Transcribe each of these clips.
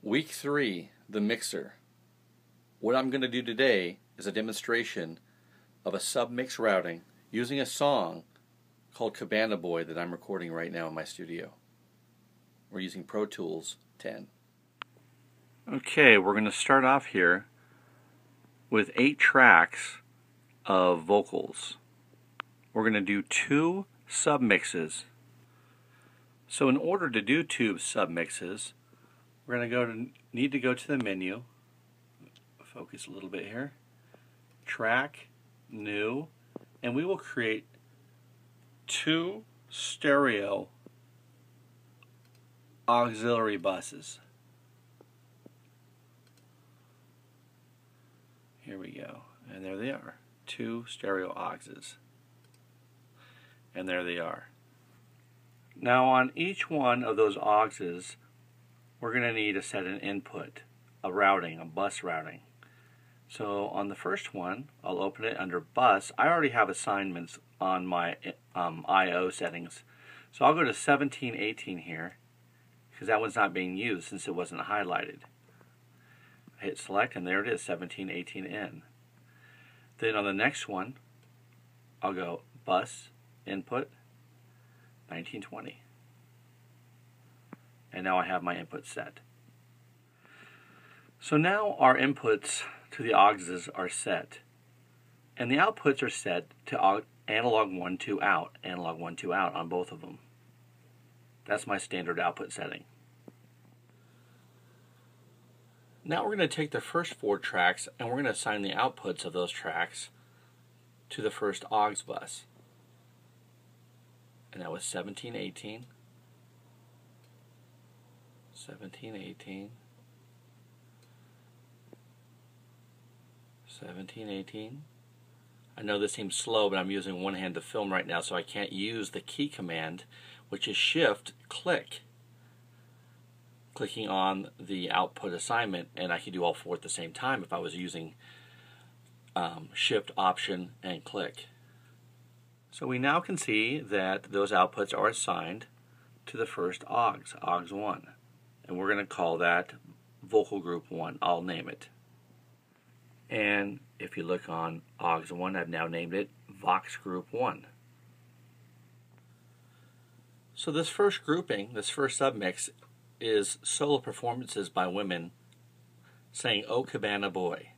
Week 3, the mixer. What I'm going to do today is a demonstration of a submix routing using a song called Cabana Boy that I'm recording right now in my studio. We're using Pro Tools 10. Okay, we're going to start off here with 8 tracks of vocals. We're going to do 2 submixes. So in order to do 2 submixes, we're going to need to go to the menu, focus a little bit here, track, new, and we will create 2 stereo auxiliary buses. Here we go, and there they are, 2 stereo auxes, and there they are. Now on each one of those auxes, we're going to need to set an input, a routing, a bus routing. So on the first one, I'll open it under bus. I already have assignments on my I/O settings. So I'll go to 1718 here, because that one's not being used since it wasn't highlighted. I hit select, and there it is, 1718N. Then on the next one, I'll go bus, input, 1920. And now I have my input set. So now our inputs to the auxes are set. And the outputs are set to analog 1, 2 out, analog 1, 2 out on both of them. That's my standard output setting. Now we're going to take the first 4 tracks and we're going to assign the outputs of those tracks to the first aux bus. And that was 1718. 1718, 1718. I know this seems slow, but I'm using one hand to film right now, so I can't use the key command, which is shift click. Clicking on the output assignment, and I could do all 4 at the same time if I was using shift, option, and click. So we now can see that those outputs are assigned to the first aux 1. And we're going to call that vocal group 1. I'll name it. And if you look on aux 1, I've now named it Vox group 1. So this first grouping, this first submix, is solo performances by women saying "Oh Cabana Boy."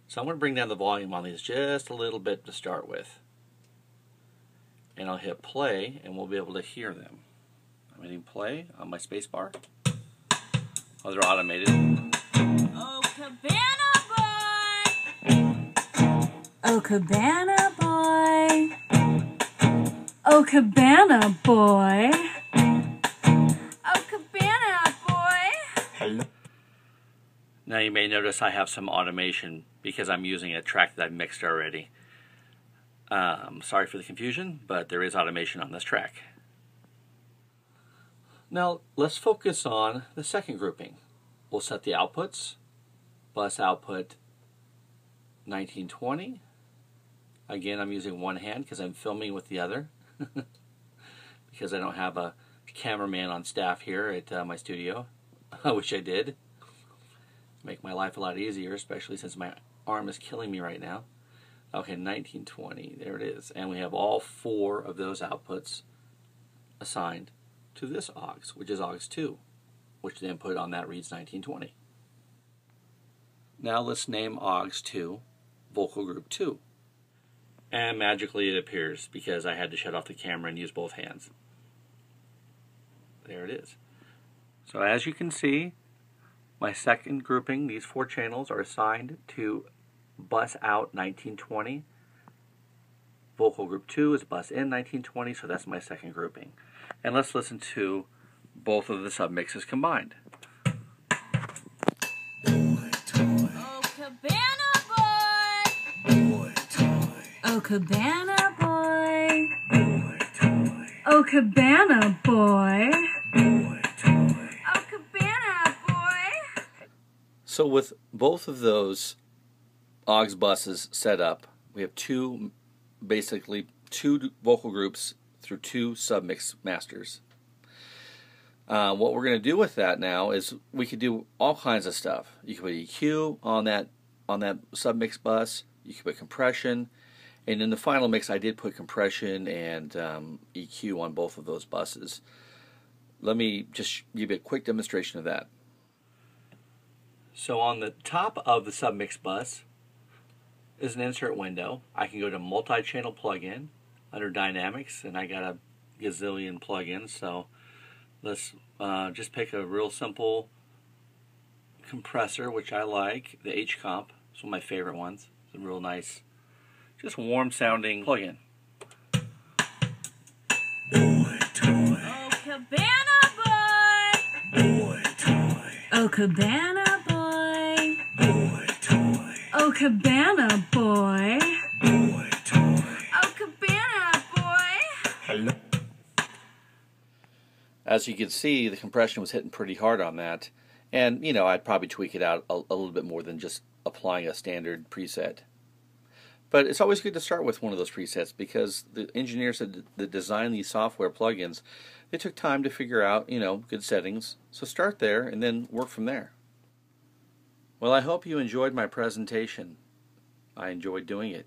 So I'm going to bring down the volume on these just a little bit to start with. And I'll hit play and we'll be able to hear them. I'm hitting play on my space bar. Oh, they're automated. Oh, Cabana Boy! Oh, Cabana Boy! Oh, Cabana Boy! Oh, Cabana Boy! Hello. Now you may notice I have some automation because I'm using a track that I've mixed already. Sorry for the confusion, but there is automation on this track. Now let's focus on the second grouping. We'll set the outputs. Bus output 1920. Again, I'm using one hand because I'm filming with the other because I don't have a cameraman on staff here at my studio. I wish I did. Make my life a lot easier, especially since my arm is killing me right now. Okay, 1920, there it is. And we have all 4 of those outputs assigned to this aux, which is aux 2, which the input on that reads 1920. Now let's name aux 2 vocal group 2. And magically it appears because I had to shut off the camera and use both hands. There it is. So as you can see, my second grouping, these 4 channels are assigned to bus out 1920. Vocal group 2 is bus in 1920, so that's my second grouping. And let's listen to both of the submixes combined. Oh, Cabana Boy! Boy toy. Oh, Cabana Boy! Boy toy. Oh, Cabana Boy! Boy toy. Oh, Cabana Boy! So with both of those aux buses set up, we have basically two vocal groups through 2 submix masters. What we're going to do with that now is we could do all kinds of stuff. You could put EQ on that submix bus. You could put compression, and in the final mix, I did put compression and EQ on both of those buses. Let me just give you a quick demonstration of that. So on the top of the submix bus is an insert window. I can go to multi-channel plugin under Dynamics, and I got a gazillion plugins. So let's just pick a real simple compressor, which I like. The H-Comp. It's one of my favorite ones. It's a real nice, just warm sounding plugin. Boy toy. Oh, Cabana boy. Boy toy. Oh, Cabana boy. Boy toy. Oh, Cabana boy. Boy toy. Oh, Cabana boy. Hello. As you can see, the compression was hitting pretty hard on that, and you know, I'd probably tweak it out a little bit more than just applying a standard preset. But it's always good to start with one of those presets, because the engineers that design these software plugins, they took time to figure out, you know, good settings. So start there and then work from there. Well, I hope you enjoyed my presentation. I enjoyed doing it.